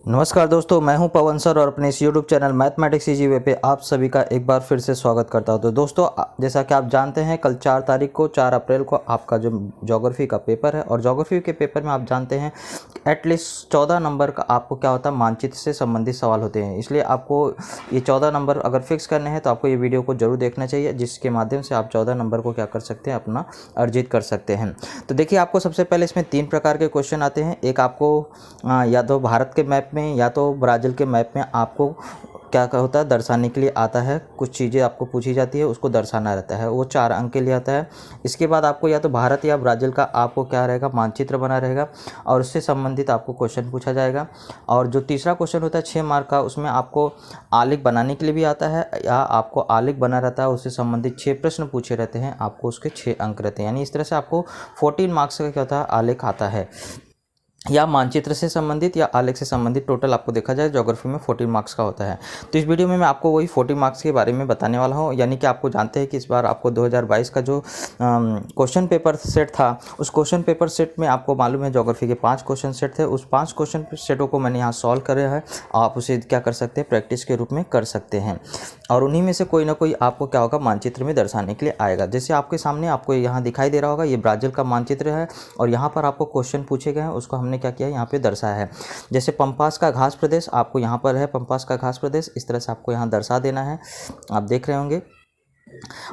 नमस्कार दोस्तों, मैं हूं पवन सर और अपने इस YouTube चैनल मैथमेटिक्स ईजी पे आप सभी का एक बार फिर से स्वागत करता हूं। तो दोस्तों, जैसा कि आप जानते हैं, कल 4 तारीख को 4 अप्रैल को आपका जो ज्योग्राफी का पेपर है और ज्योग्राफी के पेपर में आप जानते हैं एटलीस्ट 14 नंबर का आपको क्या होता है, मानचित्र से संबंधित सवाल होते हैं। इसलिए आपको ये 14 नंबर अगर फिक्स करने हैं तो आपको ये वीडियो को जरूर देखना चाहिए, जिसके माध्यम से आप 14 नंबर को क्या कर सकते हैं, अपना अर्जित कर सकते हैं। तो देखिए, आपको सबसे पहले इसमें 3 प्रकार के क्वेश्चन आते हैं। एक आपको या तो भारत के मैप में या तो ब्राज़ील के मैप में आपको क्या होता है, दर्शाने के लिए आता है। कुछ चीज़ें आपको पूछी जाती है, उसको दर्शाना रहता है, वो 4 अंक के लिए आता है। इसके बाद आपको या तो भारत या ब्राज़ील का आपको क्या रहेगा, मानचित्र बना रहेगा और उससे संबंधित आपको क्वेश्चन पूछा जाएगा। और जो तीसरा क्वेश्चन होता है 6 मार्क का, उसमें आपको आलेख बनाने के लिए भी आता है या आपको आलेख बना रहता है, उससे संबंधित 6 प्रश्न पूछे रहते हैं, आपको उसके 6 अंक रहते हैं। यानी इस तरह से आपको 14 मार्क्स का क्या होता है, आलेख आता है, या मानचित्र से संबंधित या आलेख से संबंधित। टोटल आपको देखा जाए ज्योग्राफी में 14 मार्क्स का होता है। तो इस वीडियो में मैं आपको वही 14 मार्क्स के बारे में बताने वाला हूं। यानी कि आपको जानते हैं कि इस बार आपको 2022 का जो क्वेश्चन पेपर सेट था, उस क्वेश्चन पेपर सेट में आपको मालूम है ज्योग्राफी के 5 क्वेश्चन सेट थे। उस 5 क्वेश्चन सेटों को मैंने यहाँ सॉल्व करे है। आप उसे क्या कर सकते हैं, प्रैक्टिस के रूप में कर सकते हैं और उन्हीं में से कोई ना कोई आपको क्या होगा, मानचित्र में दर्शाने के लिए आएगा। जैसे आपके सामने आपको यहाँ दिखाई दे रहा होगा, ये ब्राज़ील का मानचित्र है और यहाँ पर आपको क्वेश्चन पूछे गए हैं, उसको हमने क्या किया है, यहाँ पे दर्शाया है। जैसे पंपास का घास प्रदेश आपको यहाँ पर है, पंपास का घास प्रदेश, इस तरह से आपको यहाँ दर्शा देना है। आप देख रहे होंगे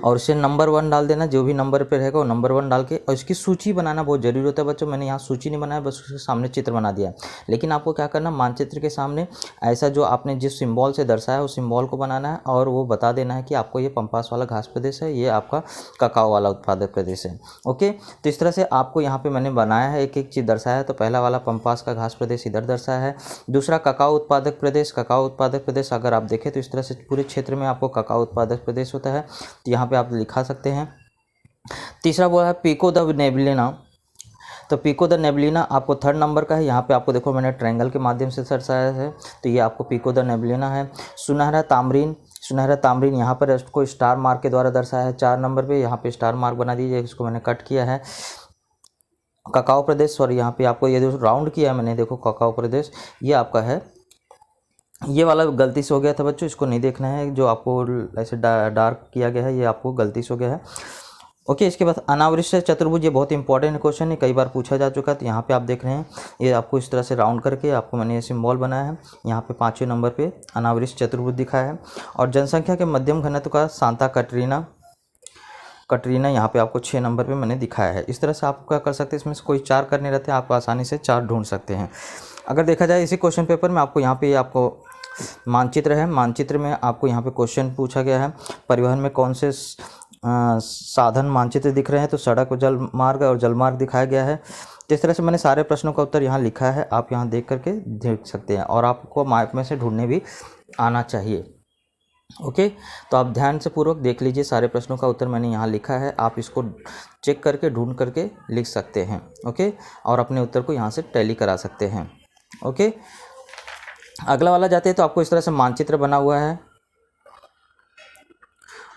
और इसे नंबर 1 डाल देना, जो भी नंबर पे रहेगा वो नंबर 1 डाल के, और इसकी सूची बनाना बहुत जरूरी होता है बच्चों। मैंने यहाँ सूची नहीं बनाया, बस उसके सामने चित्र बना दिया है। लेकिन आपको क्या करना, मानचित्र के सामने ऐसा जो आपने जिस सिंबल से दर्शाया उस सिंबल को बनाना है और वो बता देना है कि आपको ये पंपास वाला घास प्रदेश है, ये आपका ककाओ वाला उत्पादक प्रदेश है। ओके, तो इस तरह से आपको यहाँ पे मैंने बनाया है, एक एक चीज़ दर्शाया है। तो पहला वाला पंपास का घास प्रदेश इधर दर्शाया है। दूसरा ककाओ उत्पादक प्रदेश, ककाओ उत्पादक प्रदेश अगर आप देखें तो इस तरह से पूरे क्षेत्र में आपको ककाओ उत्पादक प्रदेश होता है, तो यहाँ पे आप लिखा सकते हैं। तीसरा वो है पिको द नेबलिना। तो पिको द नेबलिना आपको 3rd नंबर का है। यहाँ पे आपको देखो मैंने ट्रायंगल के माध्यम से दर्शाया है, तो ये आपको पिको द नेबलिना है। सुनहरा तामरीन, सुनहरा तामरीन यहाँ पर इसको स्टार मार्क के द्वारा दर्शाया है 4 नंबर पे। यहाँ पे स्टार मार्क बना दीजिए, इसको मैंने कट किया है। ककाओ प्रदेश, सॉरी यहाँ पे आपको ये जो राउंड किया है मैंने, देखो ककाओ प्रदेश ये आपका है। ये वाला गलती से हो गया था बच्चों, इसको नहीं देखना है, जो आपको ऐसे डार्क किया गया है ये आपको गलती से हो गया है। ओके, इसके बाद अनावृष्ट चतुर्भुज, ये बहुत इंपॉर्टेंट क्वेश्चन है, कई बार पूछा जा चुका है। तो यहाँ पे आप देख रहे हैं, ये आपको इस तरह से राउंड करके आपको मैंने ये सिंबल बनाया है। यहाँ पे 5वें नंबर पे अनावृष्ट चतुर्भुज दिखाया है। और जनसंख्या के मध्यम घनत्व का सांता कटरीना, कटरीना यहाँ पे आपको 6 नंबर पे मैंने दिखाया है। इस तरह से आप क्या कर सकते हैं, इसमें से कोई 4 करने रहते हैं, आप आसानी से 4 ढूंढ सकते हैं। अगर देखा जाए इसी क्वेश्चन पेपर में आपको यहाँ पे आपको मानचित्र है, मानचित्र में आपको यहाँ पे क्वेश्चन पूछा गया है, परिवहन में कौन से साधन मानचित्र दिख रहे हैं, तो सड़क, जल मार्ग और जलमार्ग दिखाया गया है। तो इस तरह से मैंने सारे प्रश्नों का उत्तर यहाँ लिखा है, आप यहाँ देख करके देख सकते हैं और आपको मैप में से ढूंढने भी आना चाहिए। ओके, तो आप ध्यान से पूर्वक देख लीजिए, सारे प्रश्नों का उत्तर मैंने यहाँ लिखा है, आप इसको चेक करके ढूंढ करके लिख सकते हैं। ओके, और अपने उत्तर को यहाँ से टैली करा सकते हैं। ओके, अगला वाला जाते हैं तो आपको इस तरह से मानचित्र बना हुआ है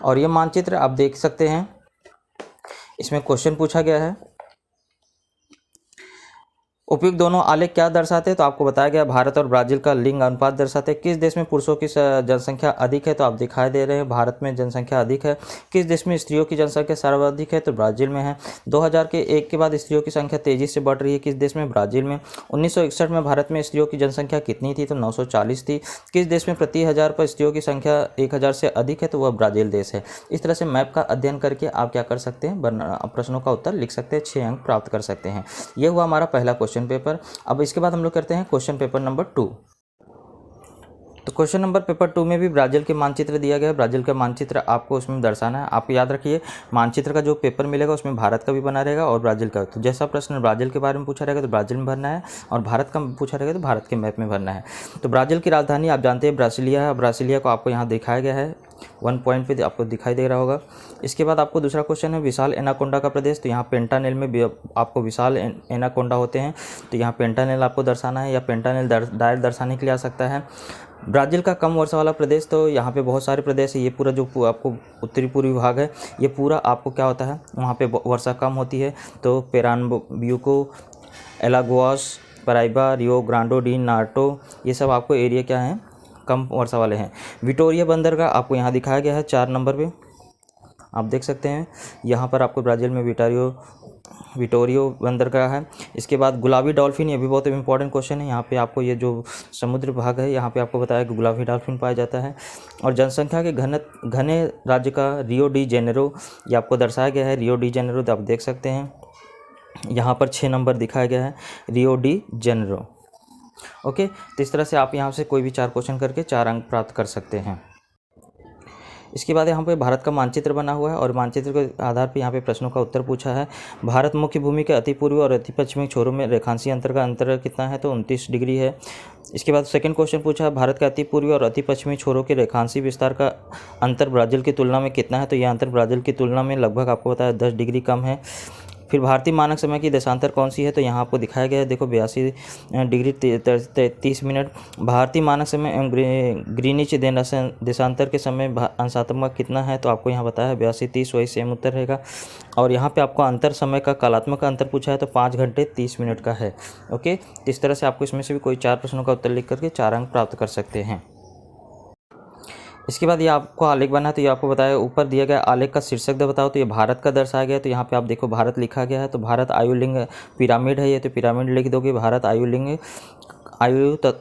और ये मानचित्र आप देख सकते हैं, इसमें क्वेश्चन पूछा गया है। उपयुक्त दोनों आलेख क्या दर्शाते हैं, तो आपको बताया गया भारत और ब्राज़ील का लिंग अनुपात दर्शाते हैं। किस देश में पुरुषों की जनसंख्या अधिक है, तो आप दिखाई दे रहे हैं भारत में जनसंख्या अधिक है। किस देश में स्त्रियों की जनसंख्या सर्वाधिक है, तो ब्राज़ील में है। 2001 के बाद स्त्रियों की संख्या तेजी से बढ़ रही है, किस देश में, ब्राज़ील में। 1961 में भारत में स्त्रियों की जनसंख्या कितनी थी, तो 940 थी। किस देश में प्रति 1000 पर स्त्रियों की संख्या 1000 से अधिक है, तो वह ब्राज़ील देश है। इस तरह से मैप का अध्ययन करके आप क्या कर सकते हैं, प्रश्नों का उत्तर लिख सकते हैं, 6 अंक प्राप्त कर सकते हैं। यह हुआ हमारा पहला क्वेश्चन पेपर। अब इसके बाद हम लोग करते हैं क्वेश्चन पेपर नंबर 2। तो क्वेश्चन नंबर पेपर 2 में भी ब्राज़ील के मानचित्र दिया गया है। ब्राज़ील का मानचित्र आपको उसमें दर्शाना है। आप याद रखिए, मानचित्र का जो पेपर मिलेगा उसमें भारत का भी बना रहेगा और ब्राज़ील का। तो जैसा प्रश्न ब्राज़ील के बारे में पूछा रहेगा तो ब्राज़ील में भरना है, और भारत का पूछा रहेगा तो भारत के मैप में भरना है। तो ब्राज़ील की राजधानी आप जानते हैं ब्रासिलिया है। ब्रासिलिया को आपको यहाँ दिखाया गया है, 1 पॉइंट पे आपको दिखाई दे रहा होगा। इसके बाद आपको दूसरा क्वेश्चन है विशाल एनाकोंडा का प्रदेश। तो यहाँ पेंटानेल में भी आपको विशाल एनाकोंडा होते हैं, तो यहाँ पेंटानेल आपको दर्शाना है, या पेंटानेल डायरेक्ट दर्शाने के लिए आ सकता है। ब्राज़ील का कम वर्षा वाला प्रदेश, तो यहाँ पे बहुत सारे प्रदेश है। ये पूरा जो आपको उत्तरी पूर्वी भाग है, ये पूरा आपको क्या होता है, वहाँ पे वर्षा कम होती है। तो पेरानब्यूको, एलागोस, पराइबा, रियो ग्रांडो डी नार्टो, ये सब आपको एरिया क्या हैं, कम वर्षा वाले हैं। विक्टोरिया बंदरगाह आपको यहाँ दिखाया गया है 4 नंबर पे, आप देख सकते हैं। यहाँ पर आपको ब्राज़ील में विटोरियो बंदरगाह है। इसके बाद गुलाबी डॉल्फिन, ये भी बहुत इंपॉर्टेंट क्वेश्चन है। यहाँ पे आपको ये जो समुद्र भाग है यहाँ पे आपको बताया कि गुलाबी डॉल्फिन पाया जाता है। और जनसंख्या के घने राज्य का रियो डी जेनेरो, ये आपको दर्शाया गया है। रियो डी जेनेरो आप देख सकते हैं, यहाँ पर 6 नंबर दिखाया गया है, रियो डी जेनेरो। ओके, तो इस तरह से आप यहाँ से कोई भी 4 क्वेश्चन करके 4 अंक प्राप्त कर सकते हैं। इसके बाद यहाँ पे भारत का मानचित्र बना हुआ है और मानचित्र के आधार पर यहाँ पे प्रश्नों का उत्तर पूछा है। भारत मुख्य भूमि के अति पूर्वी और अति पश्चिमी छोरों में रेखांशीय अंतर का अंतर कितना है, तो 29 डिग्री है। इसके बाद सेकंड क्वेश्चन पूछा है, भारत के अति पूर्वी और अति पश्चिमी छोरों के रेखांशीय विस्तार का अंतर ब्राज़ील की तुलना में कितना है, तो यह अंतर ब्राज़ील की तुलना में लगभग आपको बताया 10 डिग्री कम है। फिर भारतीय मानक समय की देशांतर कौन सी है, तो यहाँ आपको दिखाया गया है, देखो 82 डिग्री 30 मिनट। भारतीय मानक समय एवं ग्रीनिच देशांतर के समय अंशात्मक कितना है, तो आपको यहाँ बताया है 82 30, वही सेम उत्तर रहेगा। और यहाँ पे आपको अंतर समय का कालात्मक अंतर पूछा है, तो 5 घंटे 30 मिनट का है। ओके, तो इस तरह से आपको इसमें से भी कोई 4 प्रश्नों का उत्तर लिख करके 4 अंक प्राप्त कर सकते हैं। इसके बाद ये आपको आलेख बना है, तो ये आपको बताया ऊपर दिया गया आलेख का शीर्षक दे बताओ, तो ये भारत का दर्शाया गया है। तो यहाँ पे आप देखो भारत लिखा गया है, तो भारत आयुलिंग पिरामिड है ये, तो पिरामिड लिख दोगे, भारत आयु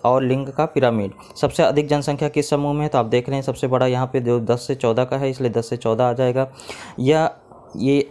और लिंग का पिरामिड। सबसे अधिक जनसंख्या किस समूह में है, तो आप देख रहे हैं सबसे बड़ा यहाँ पे जो 10 से 14 का है, इसलिए 10 से 14 आ जाएगा। ये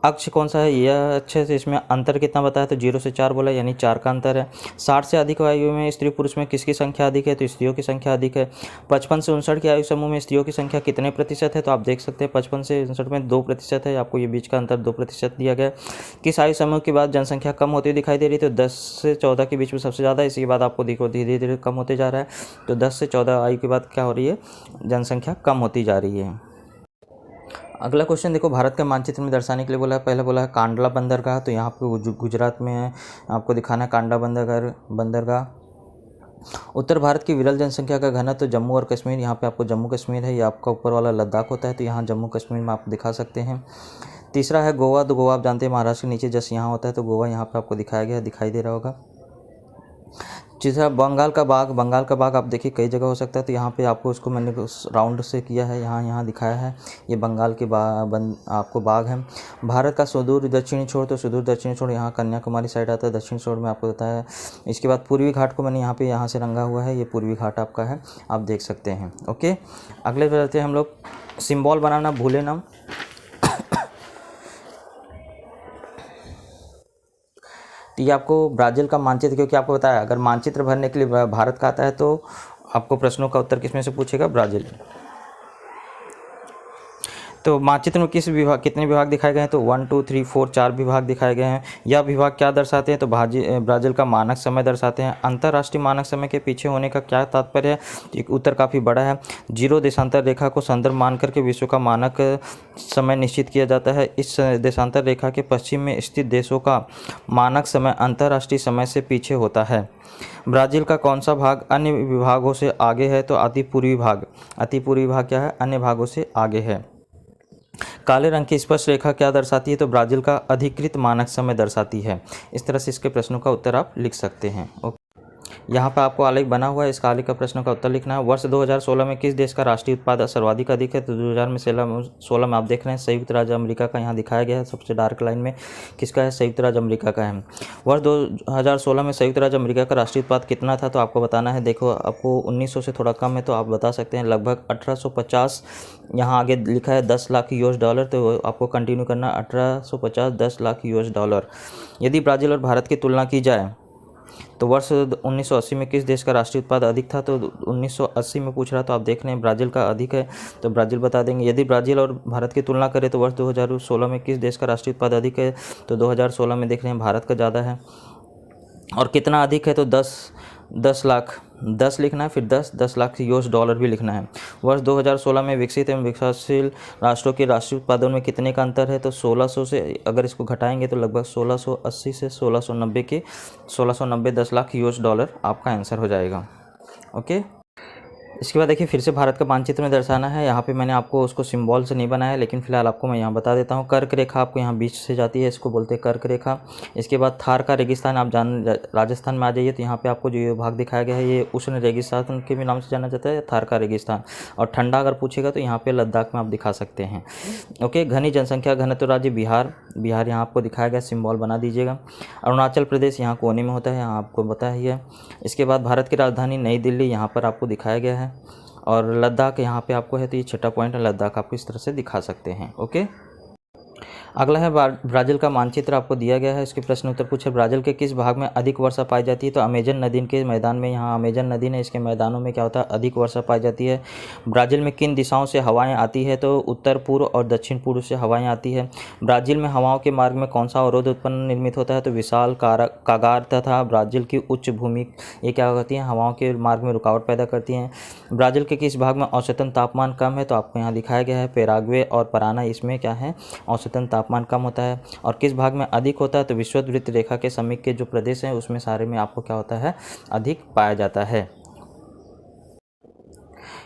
अक्ष कौन सा है, यह अक्ष से इसमें अंतर कितना बताया, तो 0 से 4 बोला, यानी 4 का अंतर है। 60 से अधिक आयु में स्त्री पुरुष में किसकी संख्या अधिक है, तो स्त्रियों की संख्या अधिक है। 55 से 59 की आयु समूह में स्त्रियों की संख्या कितने प्रतिशत है, तो आप देख सकते हैं 55 से 59 में 2% है, आपको ये बीच का अंतर 2% दिया गया है। किस आयु समूह के बाद जनसंख्या कम होती हुई दिखाई दे रही है, तो 10 से 14 के बीच में सबसे ज़्यादा, इसके बाद आपको देखो धीरे धीरे कम होते जा रहा है। तो 10 से 14 आयु के बाद क्या हो रही है, जनसंख्या कम होती जा रही है। अगला क्वेश्चन देखो, भारत के मानचित्र में दर्शाने के लिए बोला है। पहले बोला है कांडला बंदरगाह, तो यहाँ पे गुजरात में है, आपको दिखाना है कांडला बंदरगाह। उत्तर भारत की विरल जनसंख्या का घनत्व तो जम्मू और कश्मीर, यहाँ पे आपको जम्मू कश्मीर है, ये आपका ऊपर वाला लद्दाख होता है, तो यहाँ जम्मू कश्मीर में आप दिखा सकते हैं। तीसरा है गोवा, तो गोवा आप जानते हैं महाराष्ट्र के नीचे जस्ट यहाँ होता है, तो गोवा यहाँ पे आपको दिखाया गया है, दिखाई दे रहा होगा। तीसरा बंगाल का बाग आप देखिए कई जगह हो सकता है, तो यहाँ पे आपको उसको मैंने राउंड से किया है, यहाँ दिखाया है, ये बंगाल के आपको बाग है। भारत का सुदूर दक्षिणी छोर, तो सुदूर दक्षिणी छोर यहाँ कन्याकुमारी साइड आता है, दक्षिण छोर में आपको बताया है। इसके बाद पूर्वी घाट को मैंने यहाँ से रंगा हुआ है, ये पूर्वी घाट आपका है, आप देख सकते हैं। ओके, अगले बढ़ते हैं हम लोग, सिम्बॉल बनाना भूले ना। तो ये आपको ब्राज़ील का मानचित्र, क्योंकि आपको बताया अगर मानचित्र भरने के लिए भारत का आता है तो आपको प्रश्नों का उत्तर किसमें से पूछेगा, ब्राज़ील। तो मानचित्र में कितने विभाग दिखाए गए हैं, तो 1 2 3 4 4 विभाग दिखाए गए हैं। यह विभाग क्या दर्शाते हैं, तो ब्राज़ील का मानक समय दर्शाते हैं। अंतर्राष्ट्रीय मानक समय के पीछे होने का क्या तात्पर्य है, एक उत्तर काफ़ी बड़ा है। 0 देशांतर रेखा को संदर्भ मान करके विश्व का मानक समय निश्चित किया जाता है। इस देशांतर रेखा के पश्चिम में स्थित देशों का मानक समय अंतर्राष्ट्रीय समय से पीछे होता है। ब्राज़ील का कौन सा भाग अन्य विभागों से आगे है, तो अति पूर्वी भाग क्या है, अन्य भागों से आगे है। काले रंग की स्पष्ट रेखा क्या दर्शाती है, तो ब्राज़ील का अधिकृत मानक समय दर्शाती है। इस तरह से इसके प्रश्नों का उत्तर आप लिख सकते हैं। ओके, यहाँ पर आपको आलेख बना हुआ है, इस आलेख का प्रश्नों का उत्तर लिखना है। वर्ष 2016 में किस देश का राष्ट्रीय उत्पादन सर्वाधिक अधिक है, तो 2016 में आप देख रहे हैं संयुक्त राज्य अमेरिका का यहाँ दिखाया गया है, सबसे डार्क लाइन में किसका है, संयुक्त राज्य अमेरिका का है। वर्ष 2016 में संयुक्त राज्य अमेरिका का राष्ट्रीय उत्पाद कितना था, तो आपको बताना है। देखो आपको 1900 से थोड़ा कम है, तो आप बता सकते हैं लगभग 1850, यहाँ आगे लिखा है 10 लाख यूएस डॉलर, तो आपको कंटिन्यू करना 1850 10 लाख यूएस डॉलर। यदि ब्राज़ील और भारत की तुलना की जाए तो वर्ष 1980 में किस देश का राष्ट्रीय उत्पाद अधिक था, तो 1980 में पूछ रहा, तो आप देख रहे हैं ब्राज़ील का अधिक है, तो ब्राज़ील बता देंगे। यदि ब्राज़ील और भारत की तुलना करें तो वर्ष 2016 में किस देश का राष्ट्रीय उत्पाद अधिक है, तो 2016 में देख रहे हैं भारत का ज़्यादा है। और कितना अधिक है, तो 10 लाख 10 लिखना है, फिर 10 लाख यूएस डॉलर भी लिखना है। वर्ष 2016 में विकसित एवं विकासशील राष्ट्रों के राष्ट्रीय उत्पादन में कितने का अंतर है, तो 1600 से अगर इसको घटाएंगे तो लगभग 1680 से 1690 10 लाख यूएस डॉलर आपका आंसर हो जाएगा। ओके, इसके बाद देखिए फिर से भारत का मानचित्र में दर्शाना है। यहाँ पे मैंने आपको उसको सिंबल से नहीं बनाया, लेकिन फिलहाल आपको मैं यहाँ बता देता हूँ। कर्क रेखा आपको यहाँ बीच से जाती है, इसको बोलते हैं कर्क रेखा। इसके बाद थार का रेगिस्तान, आप राजस्थान में आ जाइए तो यहाँ पे आपको जो ये भाग दिखाया गया है ये उष्ण रेगिस्तान के भी नाम से जाना जाता है, थार का रेगिस्तान। और ठंडा अगर पूछेगा तो यहाँ पे लद्दाख में आप दिखा सकते हैं। ओके, घनी जनसंख्या घनत्व राज्य बिहार, बिहार यहाँ आपको दिखाया गया, सिंबल बना दीजिएगा। अरुणाचल प्रदेश यहाँ कोने में होता है, यहाँ आपको पता ही है। इसके बाद भारत की राजधानी नई दिल्ली यहाँ पर आपको दिखाया गया है। और लद्दाख यहाँ पे आपको है, तो ये छठा पॉइंट है, लद्दाख आपको इस तरह से दिखा सकते हैं। ओके, अगला है ब्राज़ील का मानचित्र आपको दिया गया है। इसके प्रश्न उत्तर पूछे, ब्राज़ील के किस भाग में अधिक वर्षा पाई जाती है? तो अमेजन नदी के मैदान में, यहाँ अमेजन नदी ने इसके मैदानों में क्या होता है, अधिक वर्षा पाई जाती है। ब्राज़ील में किन दिशाओं से हवाएं आती है? तो उत्तर पूर्व और दक्षिण पूर्व से हवाएं आती है। ब्राज़ील में हवाओं के मार्ग में कौन सा अवरोध उत्पन्न निर्मित होता है? तो विशाल कागार तथा ब्राज़ील की उच्च भूमि, ये क्या होती हैं, हवाओं के मार्ग में रुकावट पैदा करती हैं। ब्राज़ील के किस भाग में औसतन तापमान कम है? तो आपको यहाँ दिखाया गया है पैराग्वे और पराना, इसमें क्या है, औसतन तापमान कम होता है। और किस भाग में अधिक होता है? तो विषुववृत्त रेखा के समीप के जो प्रदेश हैं उसमें सारे में आपको क्या होता है, अधिक पाया जाता है।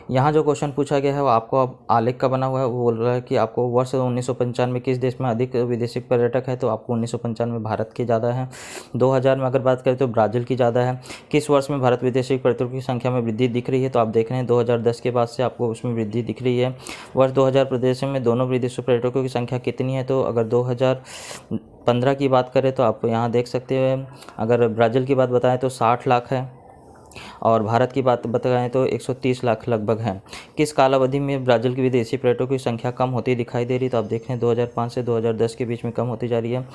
यहाँ जो क्वेश्चन पूछा गया है वो आपको अब आलेख का बना हुआ है। वो बोल रहा है कि आपको वर्ष 1995 में किस देश में अधिक विदेशी पर्यटक है? तो आपको 1995 में भारत के ज़्यादा है। 2000 में अगर बात करें तो ब्राज़ील की ज़्यादा है। किस वर्ष में भारत विदेशी पर्यटकों की संख्या में वृद्धि दिख रही है? तो आप देख रहे हैं 2010 के बाद से आपको उसमें वृद्धि दिख रही है। वर्ष 2000 प्रदेश में दोनों विदेशी पर्यटकों की संख्या कितनी है? तो अगर 2015 की बात करें तो आप यहाँ देख सकते हैं, अगर ब्राज़ील की बात बताएं तो 60 लाख है और भारत की बात बताएं तो 130 लाख लगभग है। किस काल अवधि में ब्राज़ील की विदेशी पर्यटकों की संख्या कम होती दिखाई दे रही? तो आप देख रहे हैं 2005 से 2010 के बीच में कम होती जा रही है।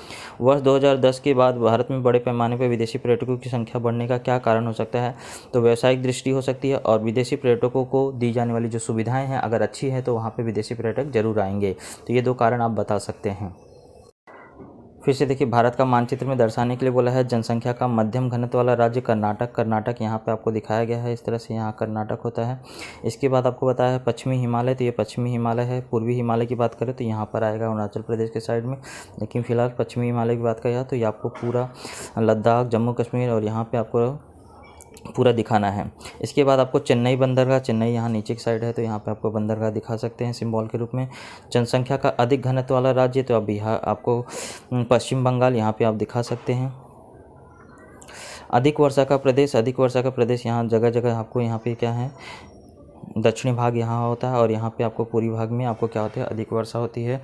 वर्ष 2010 के बाद भारत में बड़े पैमाने पर विदेशी पर्यटकों की संख्या बढ़ने का क्या कारण हो सकता है? तो व्यावसायिक दृष्टि हो सकती है और विदेशी पर्यटकों को दी जाने वाली जो सुविधाएँ हैं अगर अच्छी है तो वहाँ पर विदेशी पर्यटक जरूर आएंगे। तो ये दो कारण आप बता सकते हैं। फिर से देखिए भारत का मानचित्र में दर्शाने के लिए बोला है, जनसंख्या का मध्यम घनत्व वाला राज्य कर्नाटक। कर्नाटक यहाँ पे आपको दिखाया गया है, इस तरह से यहाँ कर्नाटक होता है। इसके बाद आपको बताया है पश्चिमी हिमालय, तो ये पश्चिमी हिमालय है। पूर्वी हिमालय की बात करें तो यहाँ पर आएगा अरुणाचल प्रदेश के साइड में, लेकिन फिलहाल पश्चिमी हिमालय की बात करें तो ये आपको पूरा लद्दाख, जम्मू कश्मीर और यहाँ पर आपको पूरा दिखाना है। इसके बाद आपको चेन्नई बंदरगाह, चेन्नई यहाँ नीचे की साइड है तो यहाँ पे आपको बंदरगाह दिखा सकते हैं सिंबल के रूप में। जनसंख्या का अधिक घनत्व वाला राज्य तो अब बिहार, आपको पश्चिम बंगाल यहाँ पे आप दिखा सकते हैं। अधिक वर्षा का प्रदेश, अधिक वर्षा का प्रदेश यहाँ जगह जगह आपको यहाँ पे क्या है, दक्षिणी भाग यहाँ होता है और यहाँ पे आपको पूरी भाग में आपको क्या होता है, अधिक वर्षा होती है।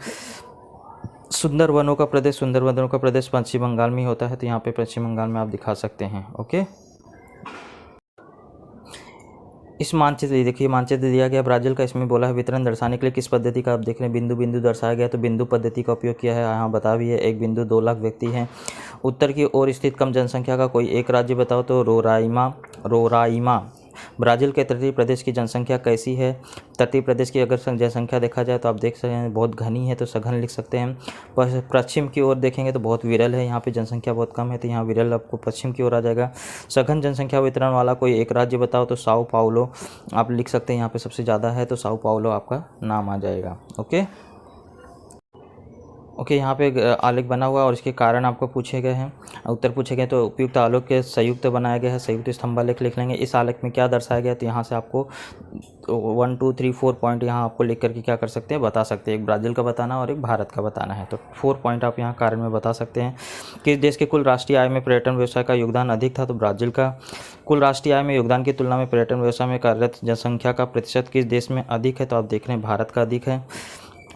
सुंदर वनों का प्रदेश, सुंदर वनों का प्रदेश पश्चिम बंगाल में ही होता है तो यहाँ पे पश्चिम बंगाल में आप दिखा सकते हैं। ओके, इस मानचित्र देखिए, मानचित्र दिया गया ब्राज़ील का, इसमें बोला है वितरण दर्शाने के लिए किस पद्धति का आप देख रहे हैं, बिंदु बिंदु दर्शाया गया तो बिंदु पद्धति का उपयोग किया है। यहाँ बता भी है, एक बिंदु 2 लाख व्यक्ति हैं। उत्तर की ओर स्थित कम जनसंख्या का कोई एक राज्य बताओ? तो रोराइमा। ब्राज़ील के तटीय प्रदेश की जनसंख्या कैसी है? तटीय प्रदेश की अगर जनसंख्या देखा जाए तो आप देख सकते हैं बहुत घनी है तो सघन लिख सकते हैं। पश्चिम की ओर देखेंगे तो बहुत विरल है, यहाँ पे जनसंख्या बहुत कम है तो यहाँ विरल आपको पश्चिम की ओर आ जाएगा। सघन जनसंख्या वितरण वाला कोई एक राज्य बताओ? तो साओ पाउलो आप लिख सकते हैं, यहाँ पे सबसे ज़्यादा है तो साओ पाउलो आपका नाम आ जाएगा। ओके, यहाँ पे आलेख बना हुआ है और इसके कारण आपको पूछे गए हैं, उत्तर पूछे गए तो उपयुक्त आलेख के संयुक्त बनाया गया है, संयुक्त स्तंभालेख लिख लेंगे। इस आलेख में क्या दर्शाया गया तो यहाँ से आपको 1 2 3 4 पॉइंट यहाँ आपको लिख करके क्या कर सकते हैं, बता सकते हैं। एक ब्राज़ील का बताना और एक भारत का बताना है, तो 4 पॉइंट आप यहाँ कारण में बता सकते हैं। किस देश के कुल राष्ट्रीय आय में पर्यटन व्यवसाय का योगदान अधिक था? तो ब्राज़ील का। कुल राष्ट्रीय आय में योगदान की तुलना में पर्यटन व्यवसाय में कार्यरत जनसंख्या का प्रतिशत किस देश में अधिक है? तो आप देख रहे हैं भारत का अधिक है।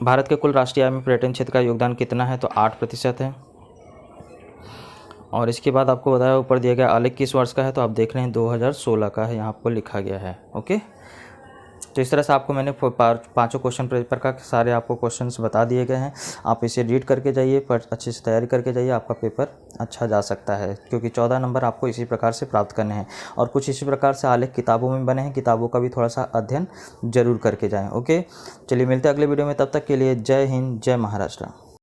भारत के कुल राष्ट्रीय आय में पर्यटन क्षेत्र का योगदान कितना है? तो 8% है। और इसके बाद आपको बताया ऊपर दिया गया आलेख किस वर्ष का है? तो आप देख रहे हैं 2016 का है, यहाँ आपको लिखा गया है। ओके, तो इस तरह से आपको मैंने पांचों क्वेश्चन पेपर का सारे आपको क्वेश्चंस बता दिए गए हैं। आप इसे रीड करके जाइए, पर अच्छे से तैयारी करके जाइए, आपका पेपर अच्छा जा सकता है, क्योंकि 14 नंबर आपको इसी प्रकार से प्राप्त करने हैं। और कुछ इसी प्रकार से आलेख किताबों में बने हैं, किताबों का भी थोड़ा सा अध्ययन जरूर करके जाएँ। ओके, चलिए मिलते हैं अगले वीडियो में, तब तक के लिए जय हिंद, जय महाराष्ट्र।